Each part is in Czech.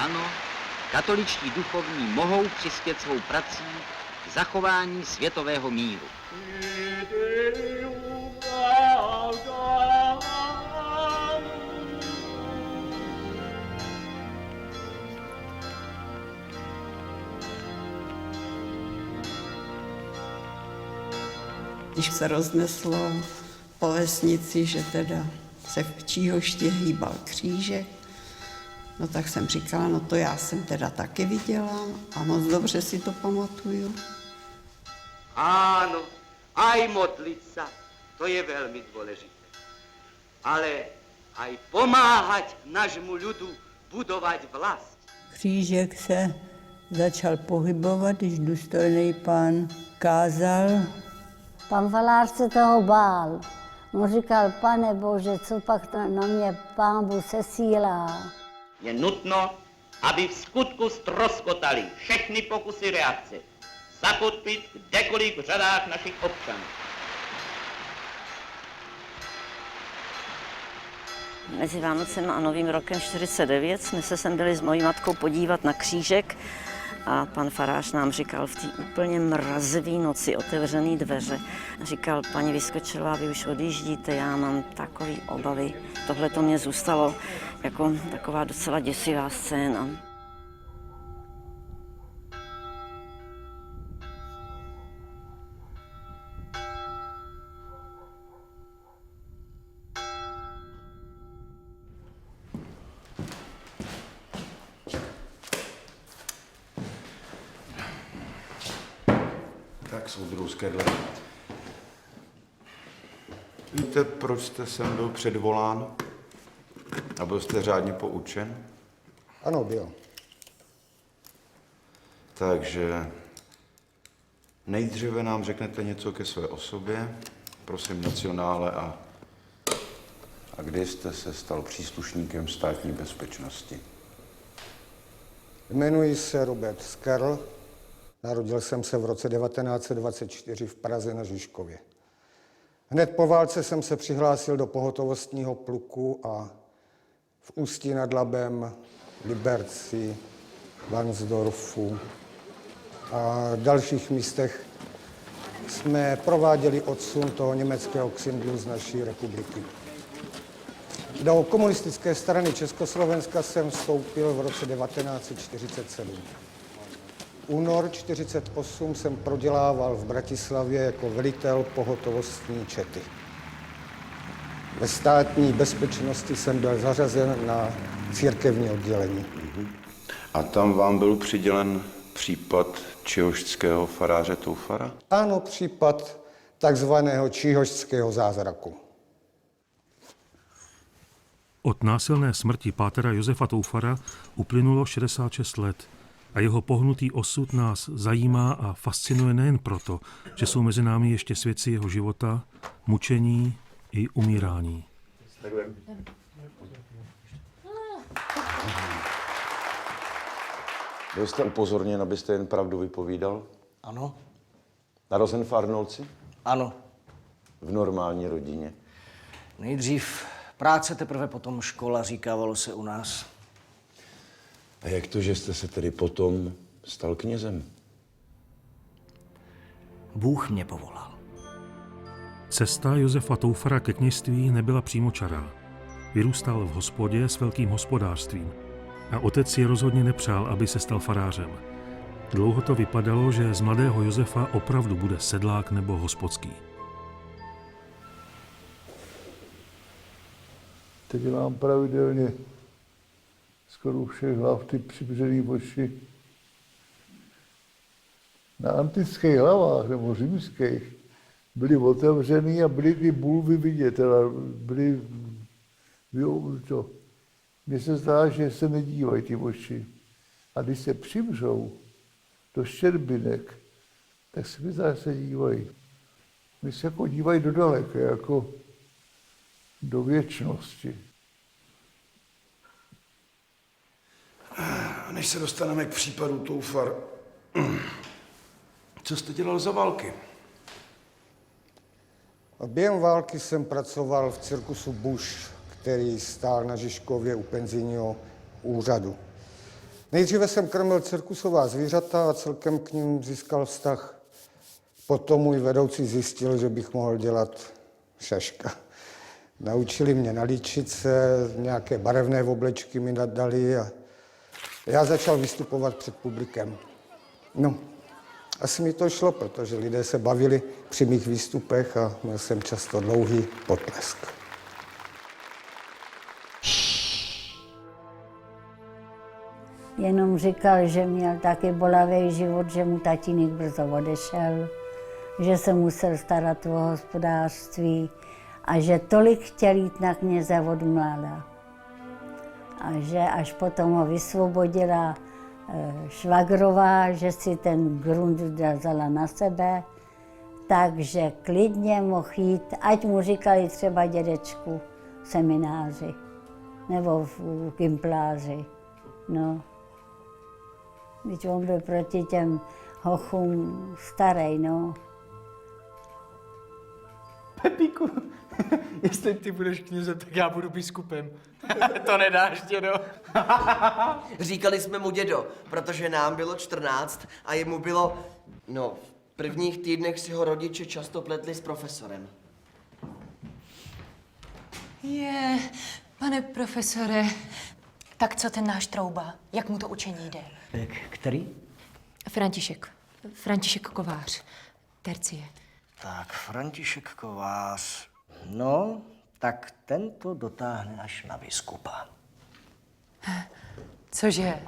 Ano, katoličtí duchovní mohou přispět svou prací k zachování světového míru. Když se rozneslo po vesnici, že teda se v Číhoště hýbal křížek, no tak jsem říkala, no to já jsem teda taky viděla a moc dobře si to pamatuju. Áno, aj modliť sa, to je veľmi dôležité. Ale aj pomáhať nášmu ľudu budovať vlast. Křížek se začal pohybovat, když důstojný pán kázal. Pan falář se toho bál. On říkal, pane Bože, co pak na mě pán Bůh sesílá. Je nutno, aby v skutku stroskotali všechny pokusy reakce zakotvit kdekoliv v řadách našich občanů. Mezi Vánocem a Novým rokem 49 jsme se sem byli s mojí matkou podívat na křížek a pan farář nám říkal v té úplně mrazivé noci otevřené dveře. Říkal, paní Vyskočilová, vy už odjíždíte, já mám takové obavy. Tohle to mě zůstalo jako taková docela děsivá scéna. Tak, soudruhu Skedle. Víte, proč jste sem byl předvolán? A byl jste řádně poučen? Ano, byl. Takže nejdříve nám řeknete něco ke své osobě, prosím nacionále a kdy jste se stal příslušníkem státní bezpečnosti? Jmenuji se Robert Skerl. Narodil jsem se v roce 1924 v Praze na Žižkově. Hned po válce jsem se přihlásil do pohotovostního pluku a v Ústí nad Labem, Liberci, Varnsdorfu a dalších místech jsme prováděli odsun toho německého Ksindlu z naší republiky. Do komunistické strany Československa jsem vstoupil v roce 1947. Únor 1948 jsem prodělával v Bratislavě jako velitel pohotovostní čety. Ve státní bezpečnosti jsem byl zařazen na církevní oddělení. A tam vám byl přidělen případ čihožského faráře Toufara? Ano, případ takzvaného číhožského zázraku. Od násilné smrti pátera Josefa Toufara uplynulo 66 let a jeho pohnutý osud nás zajímá a fascinuje nejen proto, že jsou mezi námi ještě svědci jeho života, mučení i umírání. Byl jste upozorněn, abyste jen pravdu vypovídal? Ano. Narozen v Arnolci? Ano. V normální rodině? Nejdřív práce, teprve potom škola, říkávalo se u nás. A jak to, že jste se tedy potom stal knězem? Bůh mě povolal. Cesta Josefa Toufara ke kněžství nebyla přímočará. Vyrůstal v hospodě s velkým hospodářstvím a otec si rozhodně nepřál, aby se stal farářem. Dlouho to vypadalo, že z mladého Josefa opravdu bude sedlák nebo hospodský. Teď mám pravidelně skoro u všech hlav ty přibřený oči. Na antických hlavách nebo římských byly otevřený a byly ty bulvy vidět, byly to. Mně se zdá, že se nedívají ty oči. A když se přibřou do štěrbinek, tak se mi zdá, že se dívají. My se jako dívají do daleka, jako do věčnosti. Než se dostaneme k případu Toufar, co jste dělal za války? Během války jsem pracoval v cirkusu Bush, který stál na Žižkově u penzijního úřadu. Nejdříve jsem krmil cirkusová zvířata a celkem k ním získal vztah. Potom můj vedoucí zjistil, že bych mohl dělat šaška. Naučili mě nalíčit se, nějaké barevné oblečky mi dali a já začal vystupovat před publikem. No, asi mi to šlo, protože lidé se bavili při mých výstupech a měl jsem často dlouhý potlesk. Jenom říkal, že měl taky bolavý život, že mu tatínek brzo odešel, že se musel starat o hospodářství a že tolik chtěl jít na kněze od mláda. A že až potom ho vysvobodila švagrová, že si ten grunt vzala na sebe, takže klidně mohl jít, ať mu říkali třeba dědečku v semináři nebo v gimpláři. No. Když on byl proti těm hochům starej, no. Pepíku, jestli ty budeš kněze, tak já budu biskupem. To nedáš, dědo. Říkali jsme mu dědo, protože nám bylo 14 a jemu bylo, no, v prvních týdnech si ho rodiče často pletli s profesorem. Pane profesore, tak co ten náš Trouba? Jak mu to učení jde? Který? František Kovář, tercie. Tak, František Kovář. No, tak ten to dotáhne až na biskupa. Cože?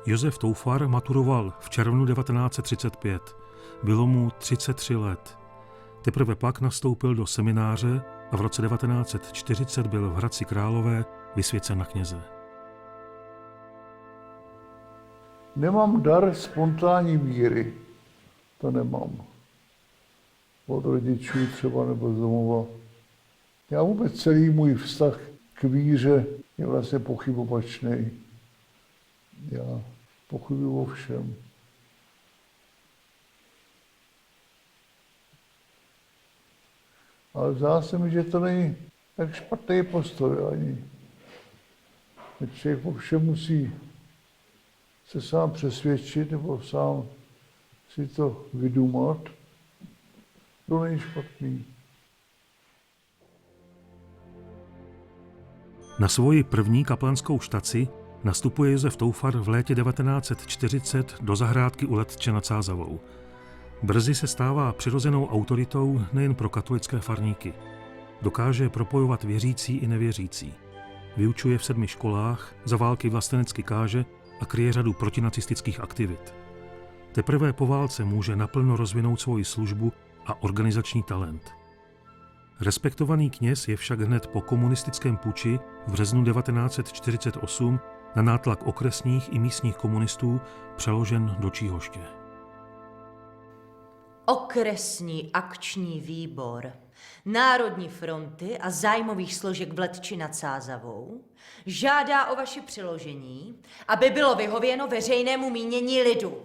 Josef Toufar maturoval v červnu 1935. Bylo mu 33 let. Teprve pak nastoupil do semináře a v roce 1940 byl v Hradci Králové vysvěcen na kněze. Nemám dar spontánní víry. To nemám. Od rodičů třeba nebo z domova. Já vůbec celý můj vztah k víře je vlastně pochybovačný. Já pochybuju o všem. Ale zdá se mi, že to není tak špatný postoj ani. Člověk o všem musí se sám přesvědčit nebo sám si to vydumat. To není špatný. Na svoji první kaplanskou štaci nastupuje Josef Toufar v létě 1940 do zahrádky u Letče nad Sázavou. Brzy se stává přirozenou autoritou nejen pro katolické farníky. Dokáže propojovat věřící i nevěřící. Vyučuje v 7 školách, za války vlastenecky káže a kryje řadu protinacistických aktivit. Teprve po válce může naplno rozvinout svoji službu a organizační talent. Respektovaný kněz je však hned po komunistickém puči v březnu 1948 na nátlak okresních i místních komunistů přeložen do Číhoště. Okresní akční výbor Národní fronty a zájmových složek v Letči nad Sázavou žádá o vaše přeložení, aby bylo vyhověno veřejnému mínění lidu.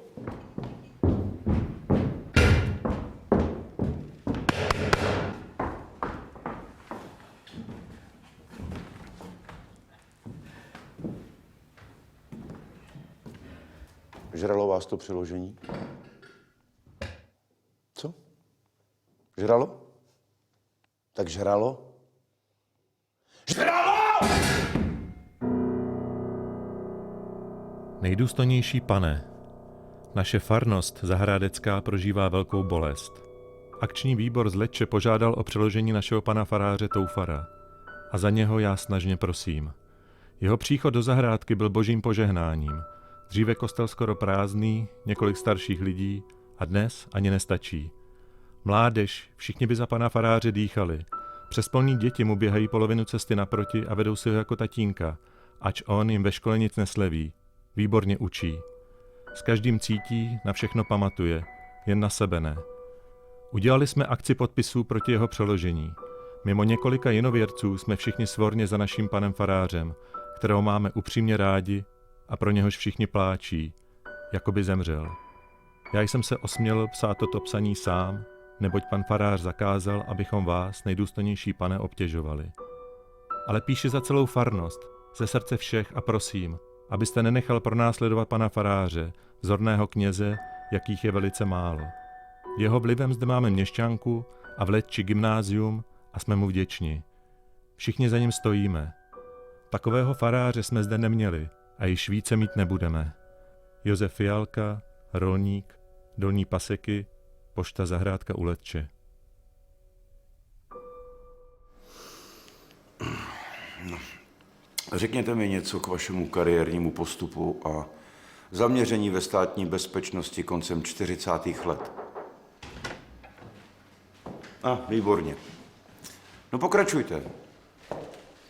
Žralo vás to přeložení? Co? Žralo? Tak žralo? Žralo! Nejdůstojnější pane, naše farnost zahrádecká prožívá velkou bolest. Akční výbor z Letče požádal o přeložení našeho pana faráře Toufara a za něho já snažně prosím. Jeho příchod do zahrádky byl božím požehnáním. Dříve kostel skoro prázdný, několik starších lidí a dnes ani nestačí. Mládež, všichni by za pana faráře dýchali. Přespolní děti mu běhají polovinu cesty naproti a vedou si ho jako tatínka, ač on jim ve škole nic nesleví. Výborně učí. S každým cítí, na všechno pamatuje, jen na sebe ne. Udělali jsme akci podpisů proti jeho přeložení. Mimo několika jinověrců jsme všichni svorně za naším panem farářem, kterého máme upřímně rádi a pro něhož všichni pláčí, jako by zemřel. Já jsem se osměl psát toto psaní sám, neboť pan farář zakázal, abychom vás, nejdůstojnější pane, obtěžovali. Ale píši za celou farnost, ze srdce všech a prosím, abyste nenechal pronásledovat pana faráře, vzorného kněze, jakých je velice málo. Jeho vlivem zde máme měšťanku a v Letči gymnázium a jsme mu vděční. Všichni za ním stojíme. Takového faráře jsme zde neměli a již více mít nebudeme. Josef Fialka, rolník, Dolní Paseky, pošta Zahrádka u Letče. No. Řekněte mi něco k vašemu kariérnímu postupu a zaměření ve státní bezpečnosti koncem 40. let. Výborně. No pokračujte.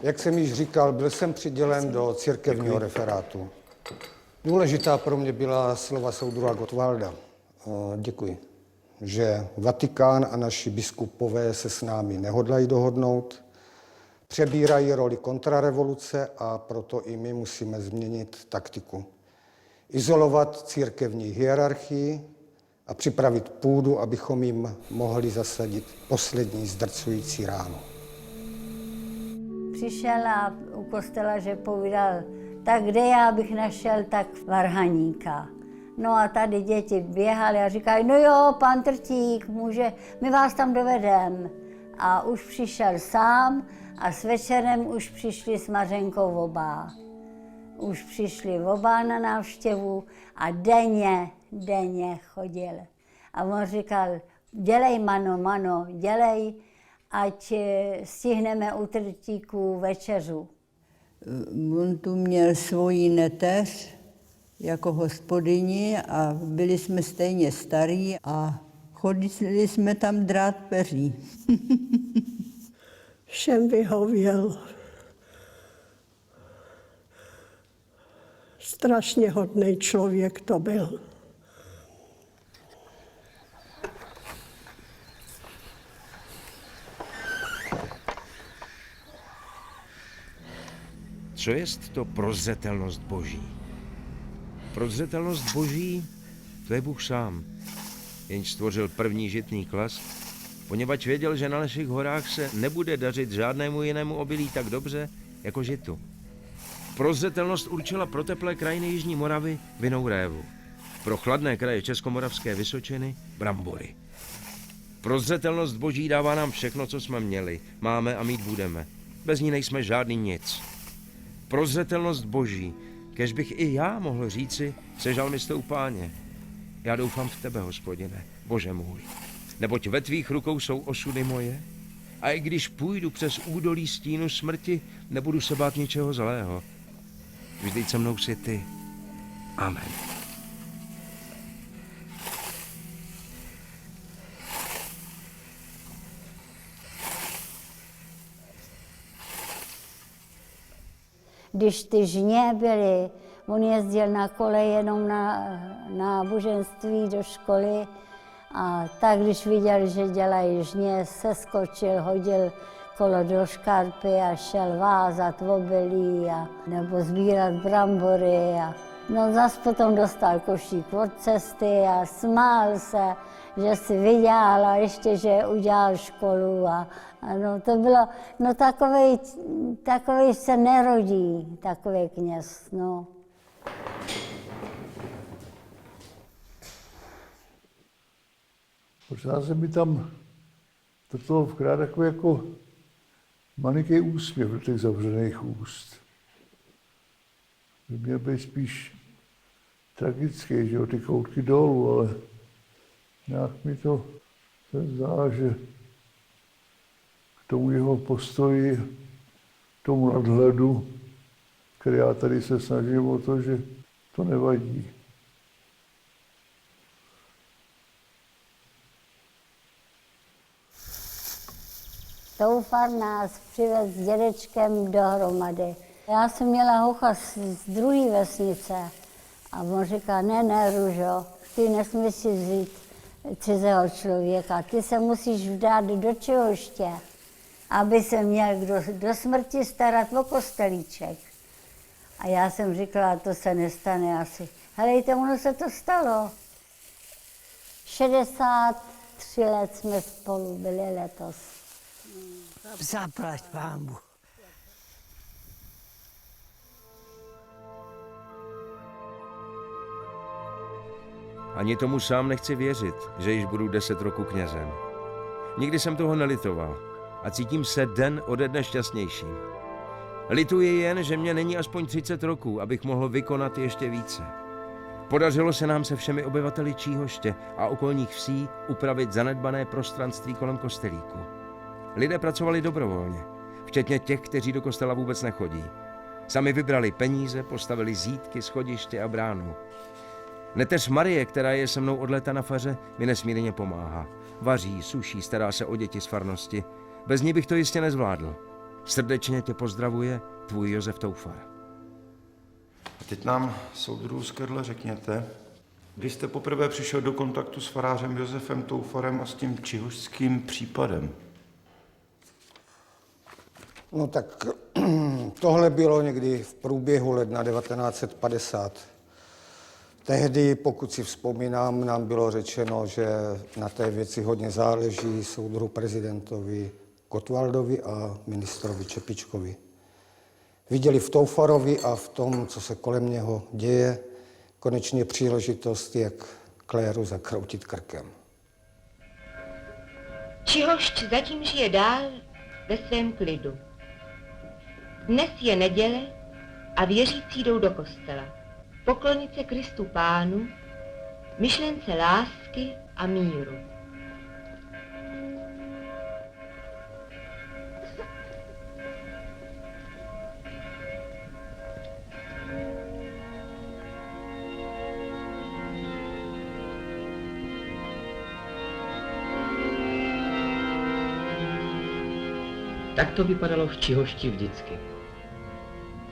Jak jsem již říkal, byl jsem přidělen do církevního referátu. Důležitá pro mě byla slova soudruha Gottwalda. Děkuji. Že Vatikán a naši biskupové se s námi nehodlají dohodnout, přebírají roli kontrarevoluce a proto i my musíme změnit taktiku. Izolovat církevní hierarchii a připravit půdu, abychom jim mohli zasadit poslední zdrcující ránu. Přišel a u kostela, že povídal, tak kde já bych našel tak varhaníka. No a tady děti běhaly a říkají, no jo, pan Trtík, my vás tam dovedem. A už přišel sám a s večerem už přišli s Mařenkou oba. Už přišli oba na návštěvu a denně chodil. A on říkal, dělej, Mano, dělej, ať stihneme u Trtíků večeřu. On tu měl svoji neteř jako hospodyni a byli jsme stejně starí a chodili jsme tam drát peří. Všem vyhověl. Strašně hodný člověk to byl. Co jest to prozřetelnost Boží? Prozřetelnost Boží, to je Bůh sám, jenž stvořil první žitný klas, poněvadž věděl, že na našich horách se nebude dařit žádnému jinému obilí tak dobře, jako žitu. Prozřetelnost určila pro teplé krajiny Jižní Moravy vinnou révu, pro chladné kraje Českomoravské Vysočiny brambory. Prozřetelnost Boží dává nám všechno, co jsme měli, máme a mít budeme. Bez ní nejsme žádný nic. Prozřetelnost Boží, kež bych i já mohl říci se žalmistou Páně. Já doufám v tebe, Hospodine, Bože můj, neboť ve tvých rukou jsou osudy moje a i když půjdu přes údolí stínu smrti, nebudu se bát ničeho zlého. Vždyť se mnou jsi ty. Amen. Když ty žně byly, on jezdil na kole jenom na náboženství do školy a tak, když viděl, že dělají žně, seskočil, hodil kolo do škarpy a šel vázat obilí nebo sbírat brambory. No zas potom dostal košík od cesty a smál se, že si vydělal a ještě, že udělal školu. No to bylo, no takovej se nerodí, takový kněz, no. Možná se mi tam do toho vkrát takový jako maliký úsměv do těch zavřených úst. By měl být spíš tragický, že jo, ty koutky dolů, ale nějak mi to se zdá, že k tomu jeho postoji, k tomu nadhledu, který já tady se snažím o to, že to nevadí. Toufar nás přivez s dědečkem dohromady. Já jsem měla hocha z druhé vesnice a on říká, ne, Růžo, ty nesmíš si vzít cizího člověka, ty se musíš vdát do Čihoště, aby se měl kdo do smrti starat o kostelíček. A já jsem říkala, to se nestane asi. Helejte, ono se to stalo. 63 let jsme spolu byli letos. Zaplať pámu. Ani tomu sám nechci věřit, že již budu 10 roků knězem. Nikdy jsem toho nelitoval a cítím se den ode dne šťastnějším. Lituji jen, že mě není aspoň 30 roků, abych mohl vykonat ještě více. Podařilo se nám se všemi obyvateli Číhoště a okolních vsí upravit zanedbané prostranství kolem kostelíku. Lidé pracovali dobrovolně, včetně těch, kteří do kostela vůbec nechodí. Sami vybrali peníze, postavili zídky, schodiště a bránu. Neteř Marie, která je se mnou od léta na faře, mi nesmírně pomáhá. Vaří, suší, stará se o děti z farnosti. Bez ní bych to jistě nezvládl. Srdečně tě pozdravuje tvůj Josef Toufar. A teď nám, soudruhu Skedle, řekněte, kdy jste poprvé přišel do kontaktu s farářem Josefem Toufarem a s tím čihožským případem? No tak tohle bylo někdy v průběhu ledna 1950. Tehdy, pokud si vzpomínám, nám bylo řečeno, že na té věci hodně záleží soudruhu prezidentovi Gottwaldovi a ministrovi Čepičkovi. Viděli v Toufarovi a v tom, co se kolem něho děje, konečně příležitost, jak kléru zakroutit krkem. Čihošť zatím žije dál ve svém klidu. Dnes je neděle a věřící jdou do kostela. Poklonit se Kristu Pánu, myšlence lásky a míru. Tak to vypadalo v Čihošti vždycky.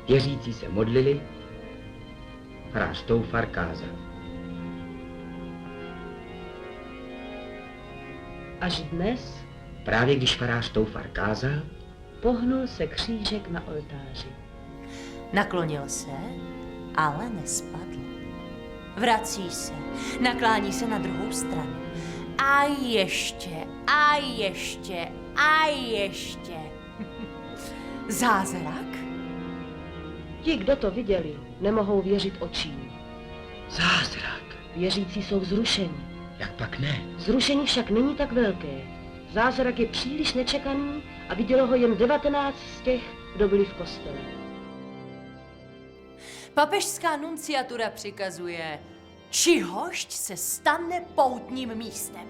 Věřící se modlili, farář Toufar kázal. Až dnes, Právě když farář Toufar kázal, pohnul se křížek na oltáři. Naklonil se, ale nespadl. Vrací se, naklání se na druhou stranu. A ještě, a ještě, a ještě. Zázrak? Ti, kdo to viděli, nemohou věřit očím. Zázrak. Věřící jsou vzrušeni. Jak pak ne? Vzrušení však není tak velké. Zázrak je příliš nečekaný a vidělo ho jen 19 z těch, kdo byli v kostele. Papežská nunciatura přikazuje, Čihošť se stane poutním místem.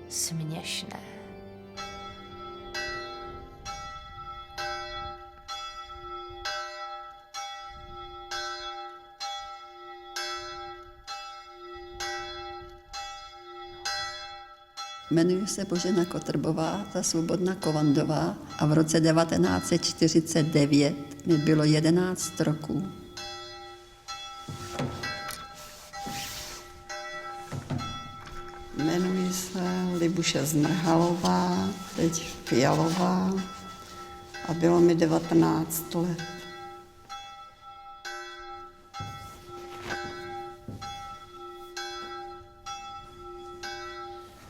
Směšné. Jmenuji se Božena Kotrbová, ta Svobodna Kovandová a v roce 1949 mi bylo 11 roků. Jmenuji se Libuše Zmrhalová, teď Fialová a bylo mi 19 let.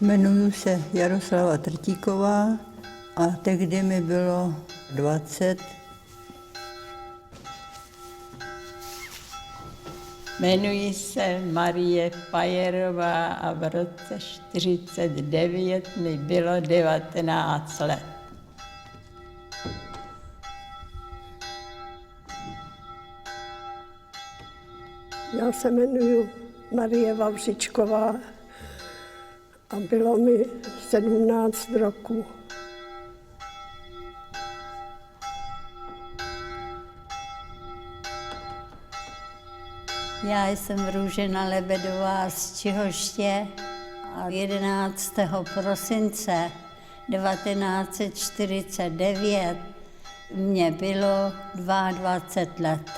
Jmenuji se Jaroslava Trtíková a tehdy mi bylo 20. Jmenuji se Marie Pajerová a v roce 49 mi bylo 19 let. Já se jmenuji Marie Vavřičková a bylo mi 17 roků. Já jsem Růžena Lebedová z Čihoště a 11. prosince 1949 mě bylo 22 let.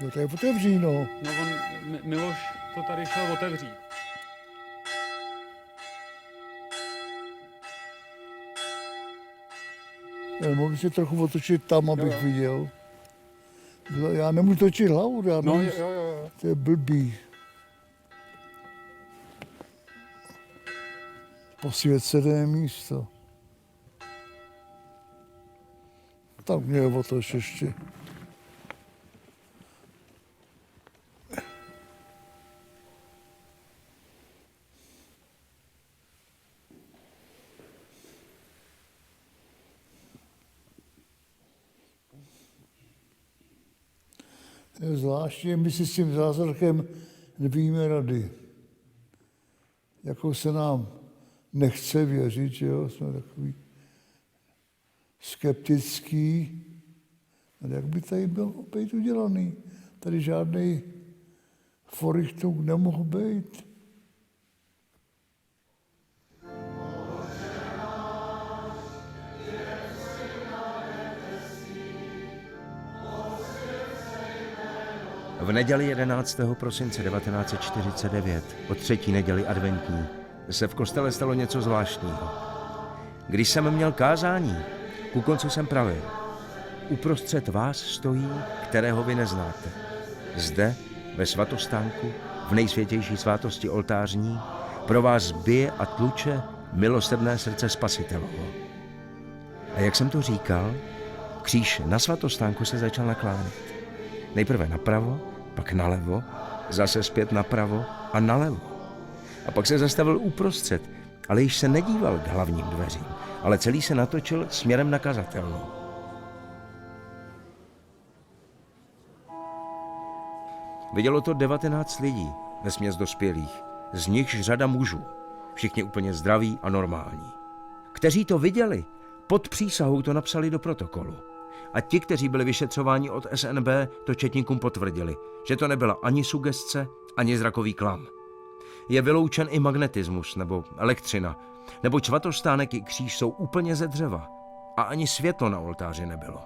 No to je otevří, no. No on, Miloš to tady šel otevřít. Mohl se trochu otočit tam, abych viděl. Já nemůžu točit hlavu, já No, nemůžu, jo. to je blbý. posvěcené místo. Tak mě o to ještě. Zvláště my si s tím zázrakem nevíme rady. Jako se nám nechce věřit, že jo? Jsme takový skeptický. Ale jak by tady byl opět udělaný? Tady žádný Forichtung nemohl být. V neděli 11. prosince 1949, o 3. neděli adventní, se v kostele stalo něco zvláštního. Když jsem měl kázání, ku konci jsem pravil: uprostřed vás stojí, kterého vy neznáte. Zde, ve svatostánku, v nejsvětější svátosti oltářní, pro vás bije a tluče milosrdné srdce Spasitelovo. A jak jsem to říkal, kříž na svatostánku se začal naklánět. Nejprve napravo, pak nalevo, zase zpět napravo a nalevo. A pak se zastavil uprostřed, ale již se nedíval k hlavním dveřím, ale celý se natočil směrem na kazatelnu. Vidělo to 19 lidí, vesměs dospělých, z nichž řada mužů, všichni úplně zdraví a normální. Kteří to viděli, pod přísahou to napsali do protokolu. A ti, kteří byli vyšetřováni od SNB, to četníkům potvrdili, že to nebyla ani sugestce, ani zrakový klam. Je vyloučen i magnetismus nebo elektřina, neboť svatostánek i kříž jsou úplně ze dřeva a ani světlo na oltáři nebylo.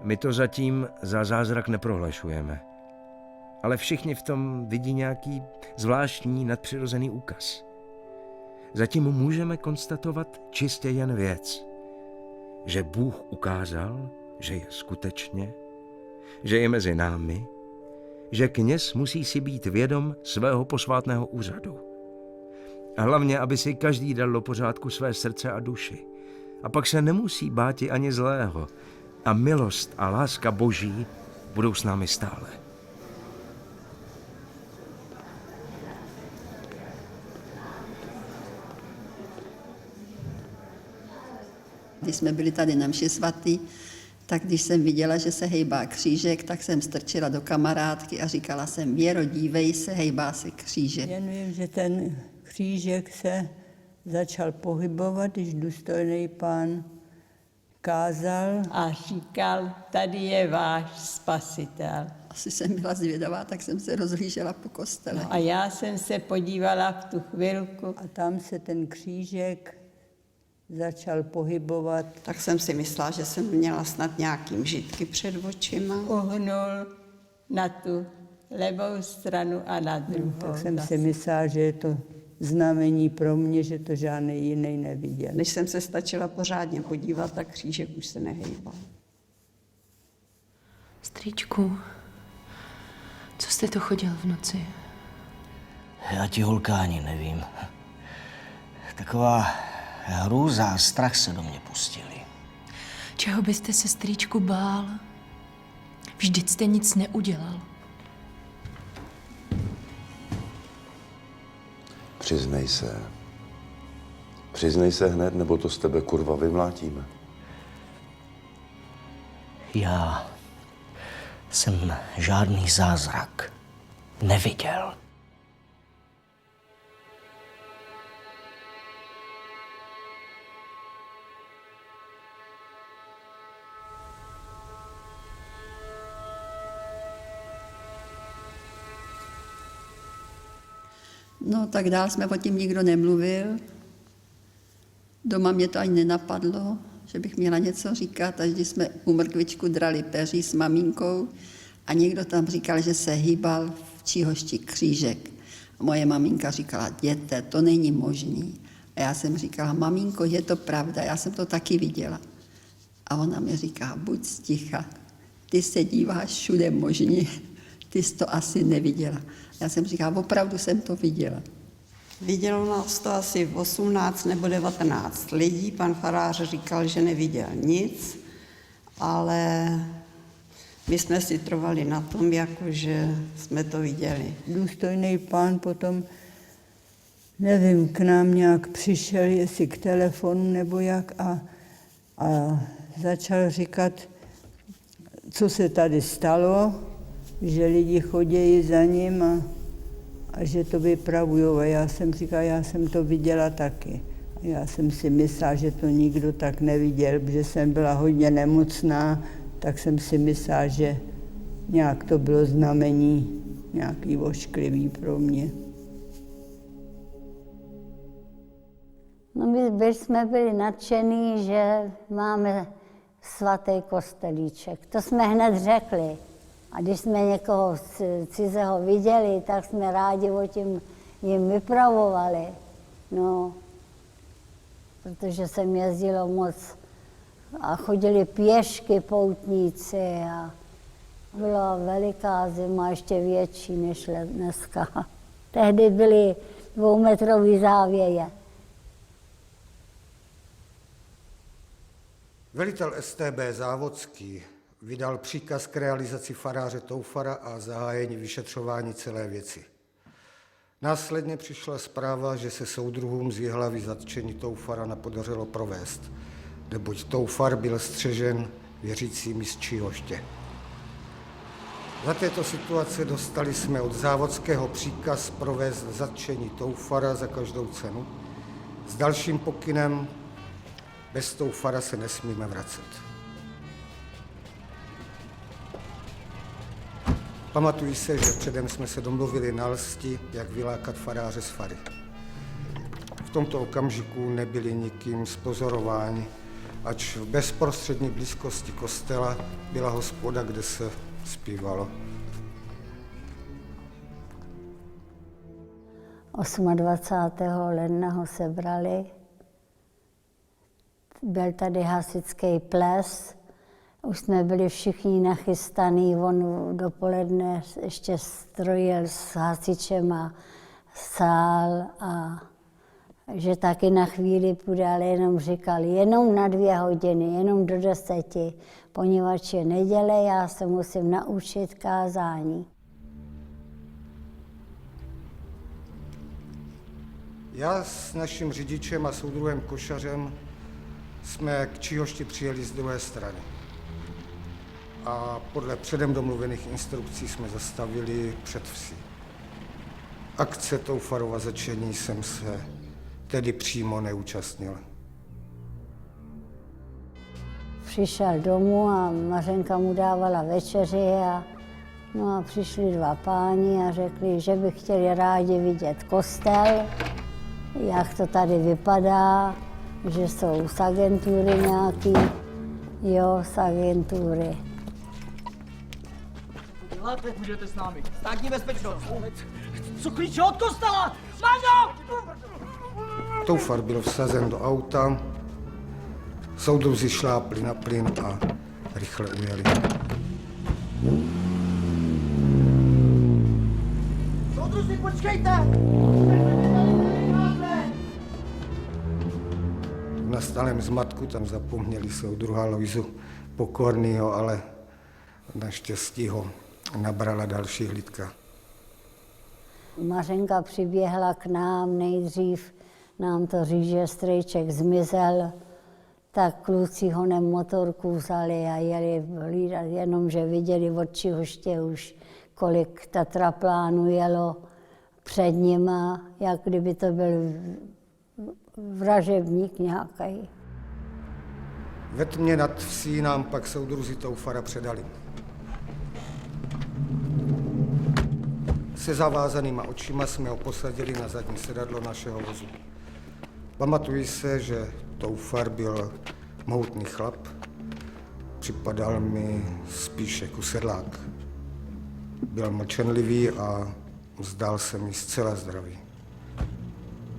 My to zatím za zázrak neprohlašujeme, ale všichni v tom vidí nějaký zvláštní nadpřirozený úkaz. Zatím můžeme konstatovat čistě jen věc, že Bůh ukázal, že je skutečně, že je mezi námi, že kněz musí si být vědom svého posvátného úřadu. A hlavně, aby si každý dal do pořádku své srdce a duši. A pak se nemusí báti ani zlého. A milost a láska Boží budou s námi stále. Když jsme byli tady na mši svatý, tak když jsem viděla, že se hejbá křížek, tak jsem strčila do kamarádky a říkala jsem: Věro, dívej se, hejbá se křížek. Jen vím, že ten křížek se začal pohybovat, když důstojný pán kázal. A říkal: tady je váš spasitel. Asi jsem byla zvědavá, tak jsem se rozhlížela po kostele. No a já jsem se podívala v tu chvilku. A tam se ten křížek začal pohybovat. Tak jsem si myslela, že jsem měla snad nějaký mžitky před očima. Uhnul na tu levou stranu a na druhou. Tak jsem si myslela, že je to znamení pro mě, že to žádný jiný neviděl. Než jsem se stačila pořádně podívat, tak křížek už se nehejbal. Strýčku, co jste to chodil v noci? Já ti, holka, ani nevím. Taková hrůza a strach se do mě pustili. Čeho byste se, strýčku, bál? Vždyť jste nic neudělal. Přiznej se. Přiznej se hned, nebo to z tebe, kurva, vymlátíme. Já jsem žádný zázrak neviděl. No, tak dál jsme o tím nikdo nemluvil. Doma mě to ani nenapadlo, že bych měla něco říkat, až když jsme u mrkvičku drali peří s maminkou a někdo tam říkal, že se hýbal v Číhošti křížek. A moje maminka říkala: jděte, to není možný. A já jsem říkala: maminko, je to pravda, já jsem to taky viděla. A ona mi říká: buď sticha, ty se díváš všude možně, ty jsi to asi neviděla. Já jsem říkala: opravdu jsem to viděla. Vidělo nás to asi 18 nebo 19 lidí. Pan farář říkal, že neviděl nic, ale my jsme si trvali na tom, že jsme to viděli. Důstojný pán potom, nevím, k nám nějak přišel, jestli k telefonu nebo jak, a začal říkat, co se tady stalo, že lidi chodí za ním a že to vypravují. A já jsem říkala, já jsem to viděla taky. A já jsem si myslela, že to nikdo tak neviděl, protože jsem byla hodně nemocná, tak jsem si myslela, že nějak to bylo znamení, nějaký ošklivý pro mě. No my jsme byli nadšení, že máme svatý kostelíček. To jsme hned řekli. A když jsme někoho cizího viděli, tak jsme rádi o tím jim vypravovali. No, protože jsem jezdilo moc a chodili pěšky poutníci a byla veliká zima, ještě větší než dneska. Tehdy byly 2metrové závěje. Velitel StB Závodský vydal příkaz k realizaci faráře Toufara a zahájení vyšetřování celé věci. Následně přišla zpráva, že se soudruhům z Jihlavy zatčení Toufara nepodařilo provést, neboť Toufar byl střežen věřícími z Číhoště. Za této situace dostali jsme od Závodského příkaz provést zatčení Toufara za každou cenu s dalším pokynem: bez Toufara se nesmíme vracet. Pamatuji se, že předem jsme se domluvili na lsti, jak vylákat faráře z fary. V tomto okamžiku nebyli nikým zpozorováni, ač v bezprostřední blízkosti kostela byla hospoda, kde se zpívalo. 28. ledna ho sebrali. Byl tady hasičský ples. Už jsme byli všichni nachystaný, on dopoledne ještě strojil s hasičem a sál a že taky na chvíli půjde, ale jenom říkal, jenom na 2 hodiny, jenom do 10, poněvadž je neděle, já se musím naučit kázání. Já s naším řidičem a soudruhem Košařem jsme k Číhošti přijeli z druhé strany. A podle předem domluvených instrukcí jsme zastavili před vsi. Akce Toufarova zatčení jsem se tedy přímo neúčastnil. Přišel domů a Mařenka mu dávala večeři a přišli 2 páni a řekli, že by chtěli rádi vidět kostel, jak to tady vypadá, že jsou z agentury nějaký, z agentury. Děláte, půjdete s námi. Státní bezpečnost. Co klíče od kostela? Maňo! Toufar byl vsazen do auta, soudruzi šlápli na plyn a rychle ujeli. Soudruzi, počkejte! V nastalém zmatku tam zapomněli soudruha Lojzu Pokornýho, ale naštěstí ho nabrala další hlídka. Mařenka přiběhla k nám, nejdřív nám to říct, že strejček zmizel, tak kluci honem motorku vzali a jeli hlídat, jenomže viděli od Čihoště už, kolik tatraplánů jelo před nima, jak kdyby to byl vražebník nějaký. Ve tmě nad vsí nám pak soudruzi Toufara předali. Se zavázanýma očima jsme ho posadili na zadní sedadlo našeho vozu. Pamatuji se, že Toufar byl mohutný chlap, připadal mi spíš jako sedlák. Byl mlčenlivý a zdál se mi zcela zdravý.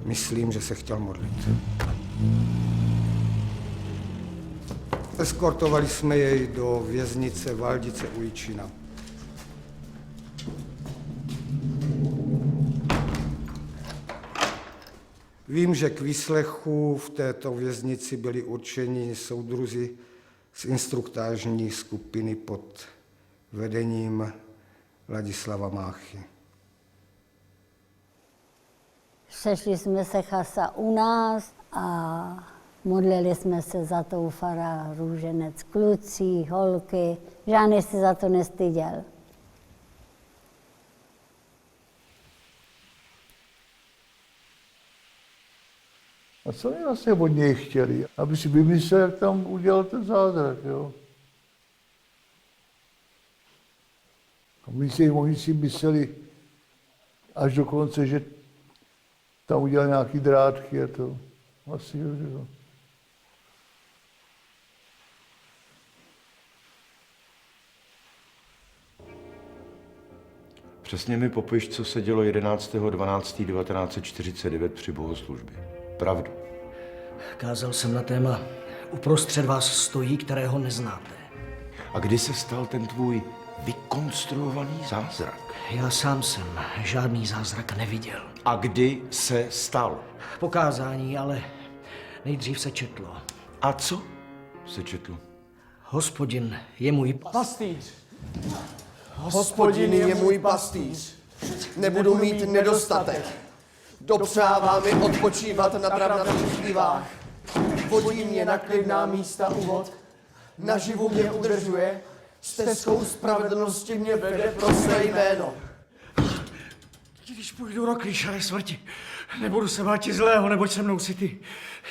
Myslím, že se chtěl modlit. Eskortovali jsme jej do věznice Valdice u Jičína. Vím, že k výslechu v této věznici byli určeni soudruzi z instruktážní skupiny pod vedením Ladislava Máchy. Sešli jsme se chasa u nás a modlili jsme se za Toufara, růženec, kluci, holky. Žádný se za to nestyděl. A co oni vlastně od něj chtěli? Aby si vymyslel, jak tam udělal ten zázrak, jo? A oni si mysleli až do konce, že tam udělal nějaký drátky a to. Asi jo. Přesně mi popiš, co se dělo 11.12.1949 při bohoslužbě. Pravdu. Kázal jsem na téma Uprostřed vás stojí, kterého neznáte. A kdy se stal ten tvůj vykonstruovaný zázrak? Já sám jsem žádný zázrak neviděl. A kdy se stal? Po kázání, ale nejdřív se četlo. A co se četlo? Hospodin je můj Pastýř. Hospodin je můj pastýř. Nebudu mít nedostatek. Dopřává mi odpočívat na travnatých nivách. Vodí mě na klidná místa u vod. Naživu mě udržuje. Stezkou spravedlnosti mě vede pro své jméno. Když půjdu do klíčové smrti, nebudu se bát zlého, neboť se mnou si ty.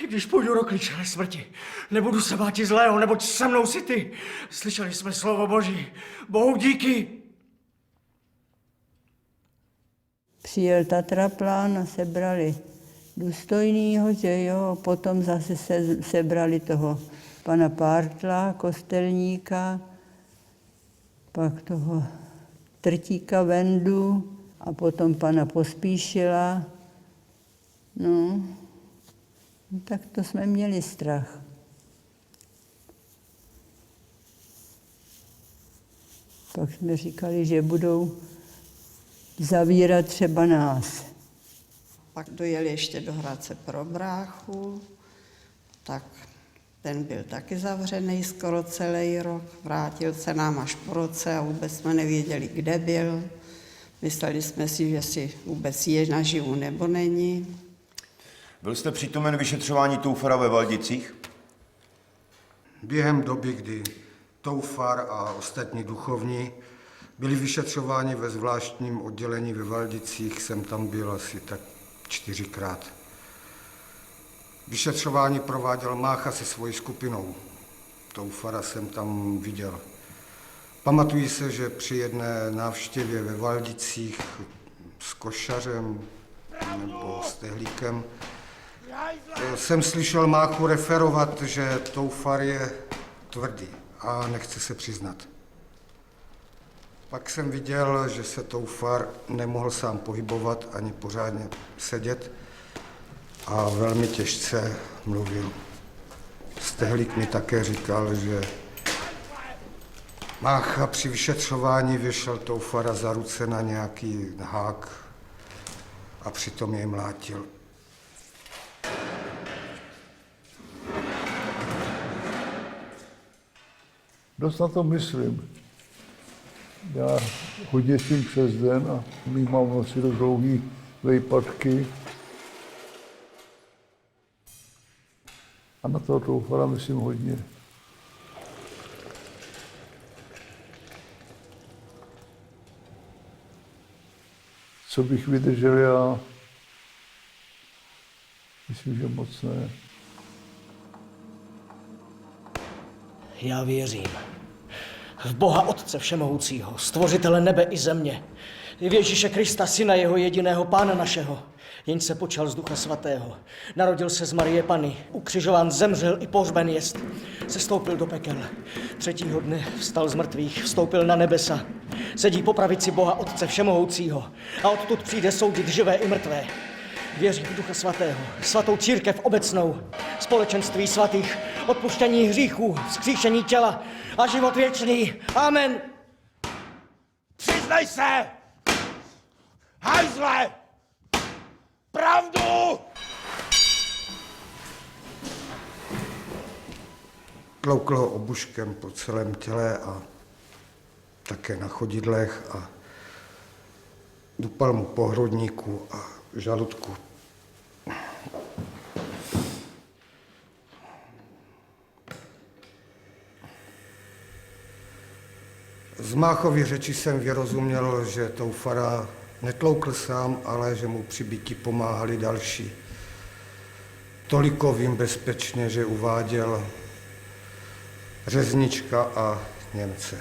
Když půjdu do klíčové smrti, nebudu se bát zlého, neboť se mnou si ty. Slyšeli jsme slovo Boží. Bohu díky. Přijel Tatraplán a sebrali důstojnýho, že jo, potom zase sebrali toho pana Pártla, kostelníka, pak toho Trtíka Vendu a potom pana Pospíšila. No, tak to jsme měli strach. Pak jsme říkali, že budou zavírat třeba nás. Pak dojeli ještě do Hradce pro bráchu, tak ten byl taky zavřený skoro celý rok. Vrátil se nám až po roce a vůbec jsme nevěděli, kde byl. Mysleli jsme si, že si vůbec je naživu nebo není. Byl jste přítomen vyšetřování Toufara ve Valdicích? Během doby, kdy Toufar a ostatní duchovní byli vyšetřováni ve zvláštním oddělení ve Valdicích, jsem tam byl asi tak 4krát. Vyšetřování prováděl Mácha se svojí skupinou. Toufara jsem tam viděl. Pamatuji se, že při jedné návštěvě ve Valdicích s košařem nebo s tehlíkem jsem slyšel Máchu referovat, že Toufar je tvrdý a nechce se přiznat. Pak jsem viděl, že se Toufar nemohl sám pohybovat ani pořádně sedět a velmi těžce mluvil. Stehlík mi také říkal, že Mácha při vyšetřování věšel Toufara za ruce na nějaký hák a přitom jej mlátil. Dost na to myslím. Já hodně spím přes den a mám noci do dlouhý vejpadky. A na toho Toufara myslím hodně. Co bych vydržel já? Myslím, že moc ne. Já věřím v Boha Otce Všemohoucího, Stvořitele nebe i země, v Ježíše Krista, Syna jeho jediného, Pána našeho, jenž se počal z Ducha Svatého. Narodil se z Marie Panny, ukřižován, zemřel i pohřben jest. Sestoupil do pekel. 3. dne vstal z mrtvých, vstoupil na nebesa. Sedí po pravici Boha Otce Všemohoucího a odtud přijde soudit živé i mrtvé. Věřím v Ducha Svatého, svatou církev obecnou, společenství svatých, odpuštění hříchů, vzkříšení těla a život věčný. Amen. Přiznej se! Hajzle! Pravdu! Stloukl ho obuškem po celém těle a také na chodidlech a dupal mu po hrudníku a žaludku. Z Máchovy řeči jsem vyrozuměl, že Toufara netloukl sám, ale že mu při bytí pomáhali další. Toliko vím bezpečně, že uváděl řeznička a Němce.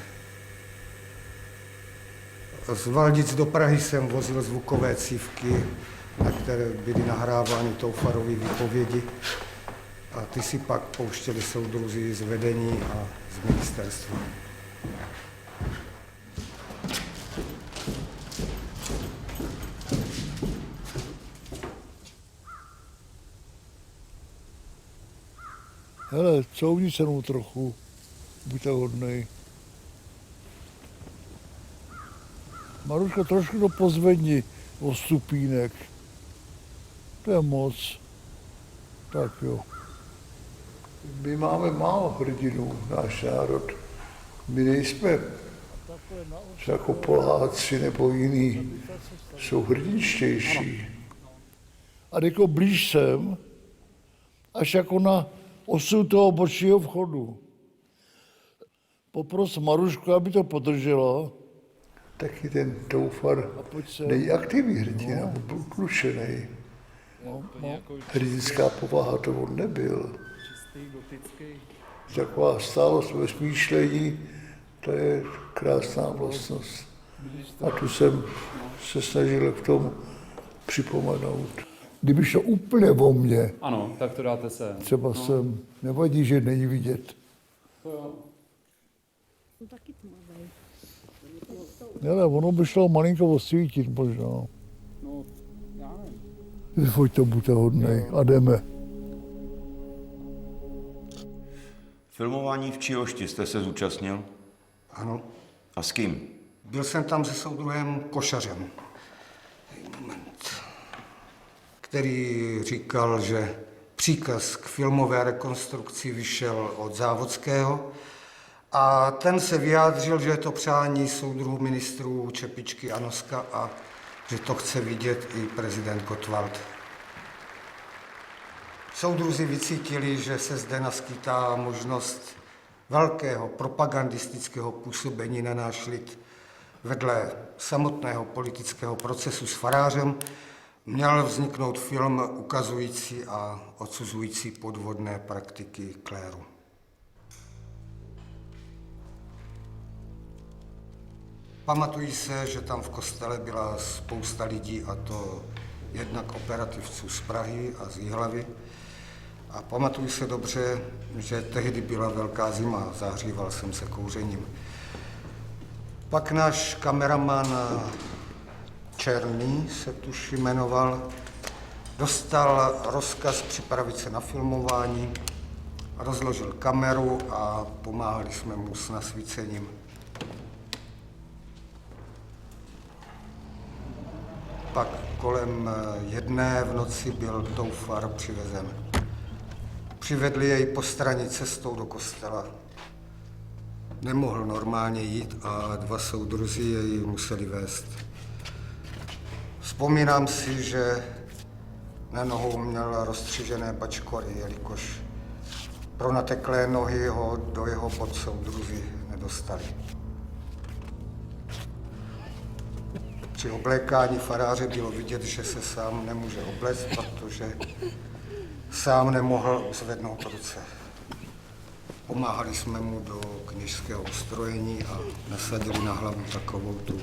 Z Valdic do Prahy jsem vozil zvukové cívky, na které byly nahrávány Toufarovy výpovědi a ty si pak pouštěli soudruzi z vedení a z ministerstva. Hele, couvni se mnou trochu, buďte hodnej. Maruška, trošku to pozvedni o stupínek. To je moc. Tak jo. My máme málo hrdinů, náš národ. My nejsme jako Poláci nebo jiní. Jsou hrdinštější. A jako blíž sem, až jako na osu toho bočního vchodu. Popros Marušku, aby to podržela. Taky ten Toufar nejaktivní hrdina, byl klušenej. Hrdinská povaha to on nebyl. Taková stálost ve smýšlení, to je krásná vlastnost. A tu jsem se snažil v tom připomenout. Kdyby šlo úplně o mně, ano, tak to dáte sem. Třeba jsem, nevadí, že není vidět. To jo. Ale ono by šlo malinko osvítit možná. No, já nevím. Vyfoď to, buďte hodnej a jdeme. Filmování v Čihošti jste se zúčastnil? Ano. A s kým? Byl jsem tam se soudruhem Košařem, který říkal, že příkaz k filmové rekonstrukci vyšel od Závodského a ten se vyjádřil, že je to přání soudruhů ministrů Čepičky a Noska a že to chce vidět i prezident Gottwald. Soudruzi vycítili, že se zde naskýtá možnost velkého propagandistického působení na náš lid. Vedle samotného politického procesu s farářem měl vzniknout film ukazující a odsuzující podvodné praktiky kléru. Pamatují se, že tam v kostele byla spousta lidí, a to jednak operativců z Prahy a z Jihlavy. A pamatuju se dobře, že tehdy byla velká zima, zahříval jsem se kouřením. Pak náš kameraman Černý, se tuž jmenoval, dostal rozkaz připravit se na filmování, rozložil kameru a pomáhali jsme mu s nasvícením. Pak kolem 1 v noci byl Toufar přivezen. Přivedli jej po straně cestou do kostela. Nemohl normálně jít a 2 soudruzi jej museli vést. Vzpomínám si, že na nohou měl rozstřižené bačkory, jelikož pro nateklé nohy ho do jeho bod soudruzi nedostali. Při oblékání faráře bylo vidět, že se sám nemůže obléct, protože sám nemohl zvednout ruce. Pomáhali jsme mu do kněžského ustrojení a nasadili na hlavu takovou tu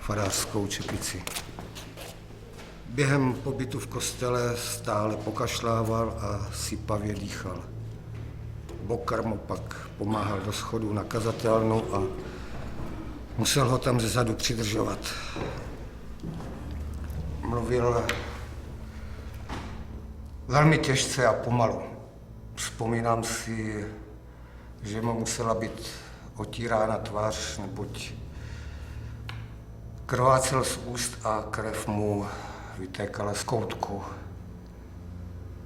farářskou čepici. Během pobytu v kostele stále pokašlával a sypavě dýchal. Bokar mu pak pomáhal do schodů na kazatelnu a musel ho tam zezadu přidržovat. Mluvil velmi těžce a pomalu. Vzpomínám si, že mu musela být otírána tvář, neboť krvácel z úst a krev mu vytékala z koutku.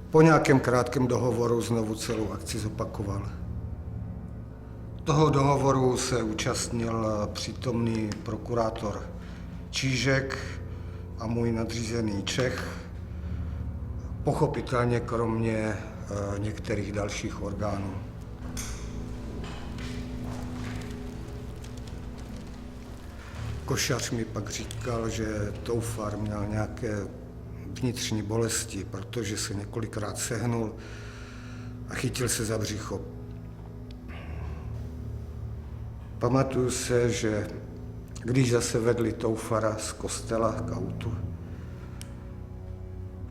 Po nějakém krátkém dohovoru znovu celou akci zopakoval. Toho dohovoru se účastnil přítomný prokurátor Čížek a můj nadřízený Čech, pochopitelně kromě některých dalších orgánů. Košař mi pak říkal, že Toufar měl nějaké vnitřní bolesti, protože se několikrát sehnul a chytil se za břicho. Pamatuju se, že když zase vedli Toufara z kostela k autu,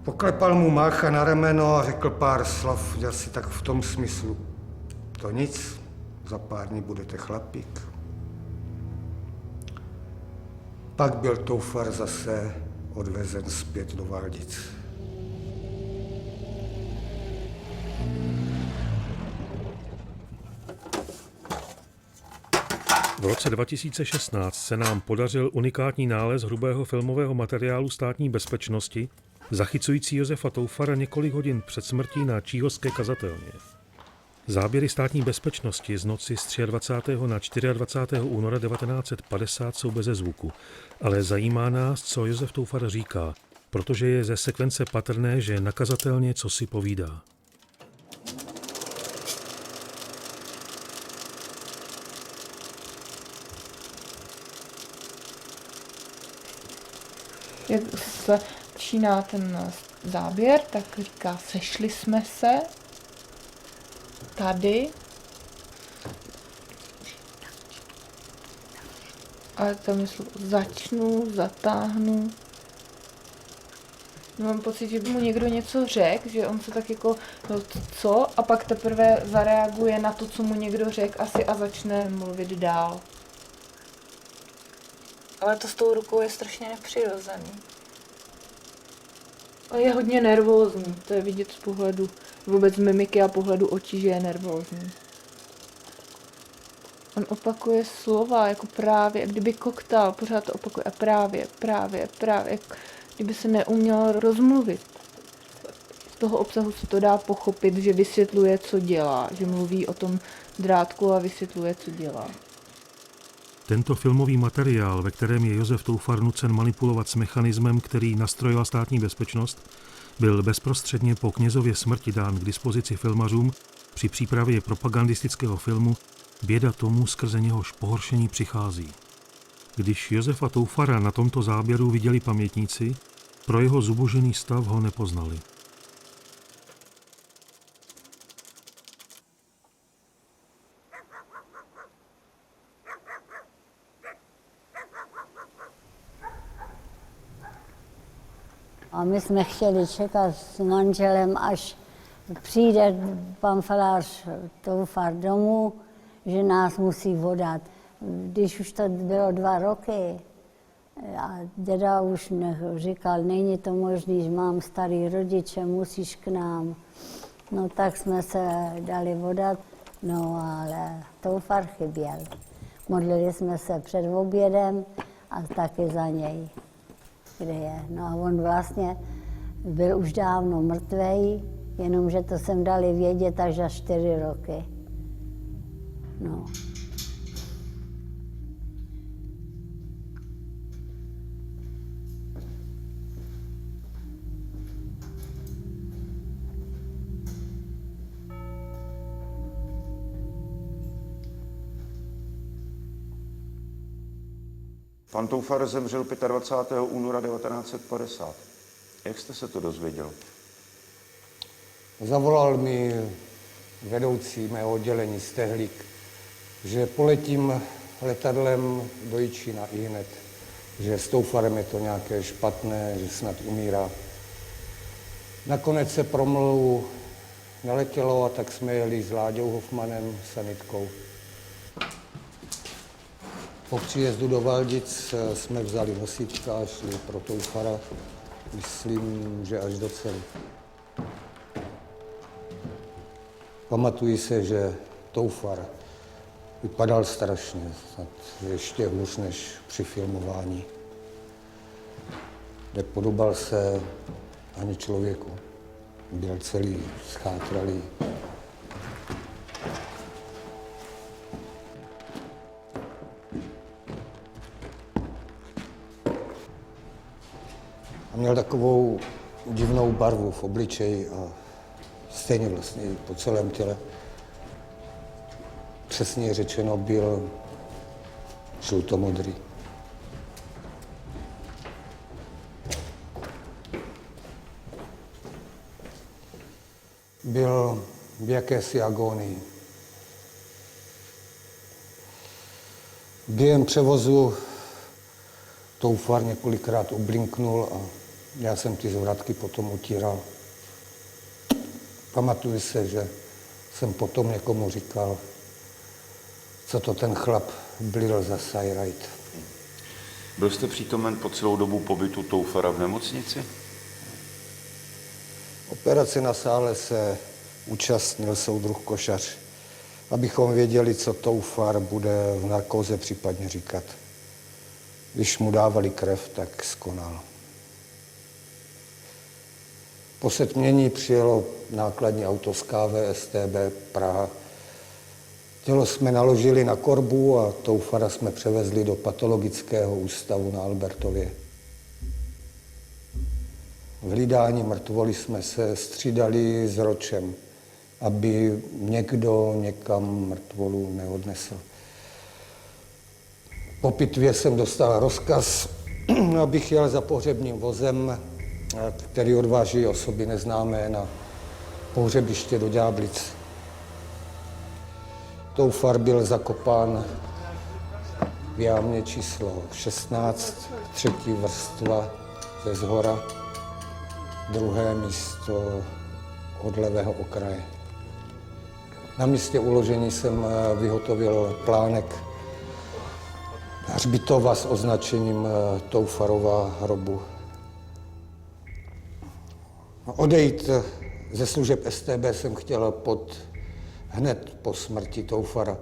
poklepal mu Mácha na rameno a řekl pár slov, asi tak v tom smyslu: to nic, za pár dní budete chlapík. Pak byl Toufar zase odvezen zpět do Valdic. V roce 2016 se nám podařil unikátní nález hrubého filmového materiálu Státní bezpečnosti, zachycující Josefa Toufara několik hodin před smrtí na Číhovské kazatelně. Záběry Státní bezpečnosti z noci z 23. na 24. února 1950 jsou beze zvuku, ale zajímá nás, co Josef Toufar říká, protože je ze sekvence patrné, že na kazatelně cosi povídá. Jak začíná ten záběr, tak říká: sešli jsme se tady. Ale tam je slovo začnu, zatáhnu. Mám pocit, že by mu někdo něco řekl, že on se tak jako no co, a pak teprve zareaguje na to, co mu někdo řekl asi a začne mluvit dál. Ale to s tou rukou je strašně nepřirozený. A je hodně nervózní, to je vidět z pohledu vůbec mimiky a pohledu očí, že je nervózní. On opakuje slova, jako právě, kdyby koktal, pořád to opakuje a právě, jak kdyby se neuměl rozmluvit. Z toho obsahu se to dá pochopit, že vysvětluje, co dělá, že mluví o tom drátku a vysvětluje, co dělá. Tento filmový materiál, ve kterém je Josef Toufar nucen manipulovat s mechanismem, který nastrojoval Státní bezpečnost, byl bezprostředně po knězově smrti dán k dispozici filmařům při přípravě propagandistického filmu Běda tomu, skrze něhož pohoršení přichází. Když Josefa Toufara na tomto záběru viděli pamětníci, pro jeho zubožený stav ho nepoznali. A my jsme chtěli čekat s manželem, až přijde pan farář Toufar domů, že nás musí vodat. Když už to bylo 2 roky a děda už říkal, není to možný, že mám starý rodiče, musíš k nám. No tak jsme se dali vodat, no ale Toufar chyběl. Modlili jsme se před obědem a taky za něj. Kde je. No a on vlastně byl už dávno mrtvej, jenomže to jsem dali vědět až za 4 roky. No. Pan Toufar zemřel 25. února 1950. Jak jste se to dozvěděl? Zavolal mi vedoucí mého oddělení Stehlík, že poletím letadlem do Jičína ihned, že s Toufarem je to nějaké špatné, že snad umírá. Nakonec se promluvu neletělo a tak jsme jeli s Láďou Hofmanem, sanitkou. Po příjezdu do Valdic jsme vzali nosička a šli pro Toufara, myslím, že až do cely. Pamatuji se, že Toufar vypadal strašně, snad ještě hůř než při filmování. Nepodobal se ani člověku. Byl celý schátralý. A měl takovou divnou barvu v obličeji a stejně vlastně i po celém těle. Přesně řečeno byl žlutomodrý. Byl v jakési agónii. Během převozu Toufar několikrát oblinknul a já jsem ty zvratky potom utíral. Pamatuju se, že jsem potom někomu říkal, co to ten chlap blil za sajrajt. Byl jste přítomen po celou dobu pobytu Toufara v nemocnici? Operace na sále se účastnil soudruh Košař, abychom věděli, co Toufar bude v narkóze případně říkat. Když mu dávali krev, tak skonal. Po setmění přijelo nákladní auto z KVSTB Praha. Tělo jsme naložili na korbu a Toufara jsme převezli do patologického ústavu na Albertově. V hlídání mrtvoly jsme se střídali s Ročem, aby někdo někam mrtvolu neodnesl. Po pitvě jsem dostal rozkaz, abych jel za pohřebním vozem, který odváží osoby neznámé na pohřebiště do Ďáblic. Toufar byl zakopán v jámě číslo 16, 3. vrstva ze zhora, 2. místo od levého okraje. Na místě uložení jsem vyhotovil plánek hřbitova s označením Toufarova hrobu. Odejít ze služeb StB jsem chtěl hned po smrti Toufara,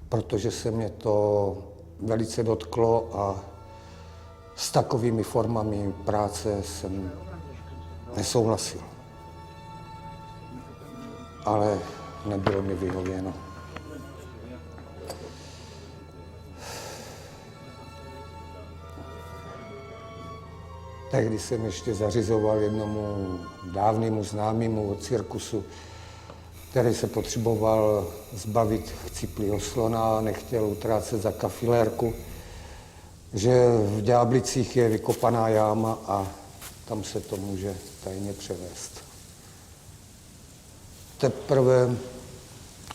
protože se mě to velice dotklo a s takovými formami práce jsem nesouhlasil. Ale nebylo mi vyhověno. Tehdy jsem ještě zařizoval jednomu dávnému známému od cirkusu, který se potřeboval zbavit chcíplýho slona a nechtěl utrácet za kafilérku, že v Ďáblicích je vykopaná jáma a tam se to může tajně převést. Teprve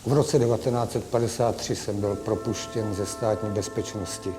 v roce 1953 jsem byl propuštěn ze státní bezpečnosti.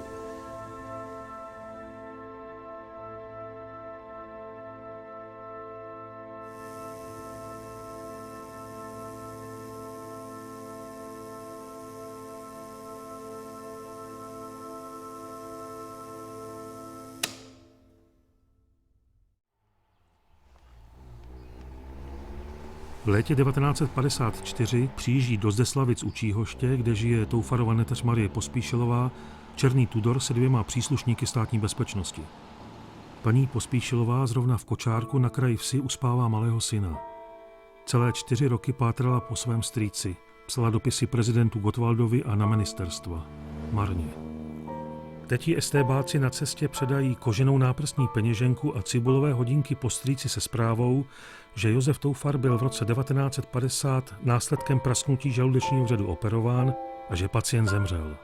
V létě 1954 přijíždí do Zdeslavic u Číhoště, kde žije Toufarova neteř Marie Pospíšilová, černý Tudor se 2 příslušníky státní bezpečnosti. Paní Pospíšilová zrovna v kočárku na kraji vsi uspává malého syna. Celé 4 roky pátrala po svém strýci, psala dopisy prezidentu Gottwaldovi a na ministerstva. Marně. Teď jí estébáci na cestě předají koženou náprstní peněženku a cibulové hodinky po strýci se zprávou, že Josef Toufar byl v roce 1950 následkem prasknutí žaludečního vředu operován a že pacient zemřel.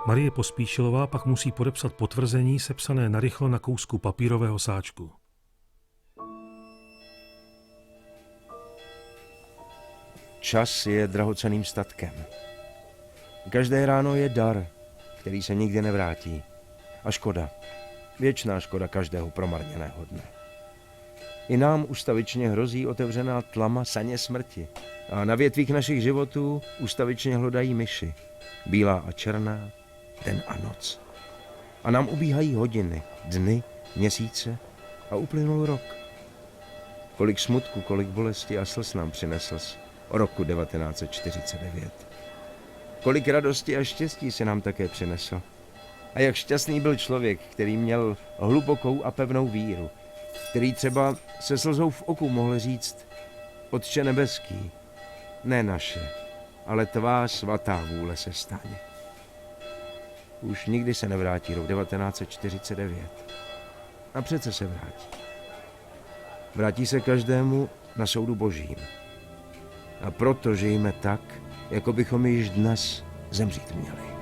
Marie Pospíšilová pak musí podepsat potvrzení sepsané narychlo na kousku papírového sáčku. Čas je drahocenným statkem. Každé ráno je dar, který se nikdy nevrátí. A škoda, věčná škoda každého promarněného dne. I nám ustavičně hrozí otevřená tlama saně smrti. A na větvích našich životů ustavičně hlodají myši. Bílá a černá, den a noc. A nám ubíhají hodiny, dny, měsíce a uplynul rok. Kolik smutku, kolik bolesti a slz nám přinesl o roku 1949. Kolik radosti a štěstí se nám také přinesl. A jak šťastný byl člověk, který měl hlubokou a pevnou víru, který třeba se slzou v oku mohl říct: Otče nebeský, ne naše, ale tvá svatá vůle se stane. Už nikdy se nevrátí rok 1949. A přece se vrátí. Vrátí se každému na soudu božím. A proto žijeme tak, jako bychom již dnes zemřít měli.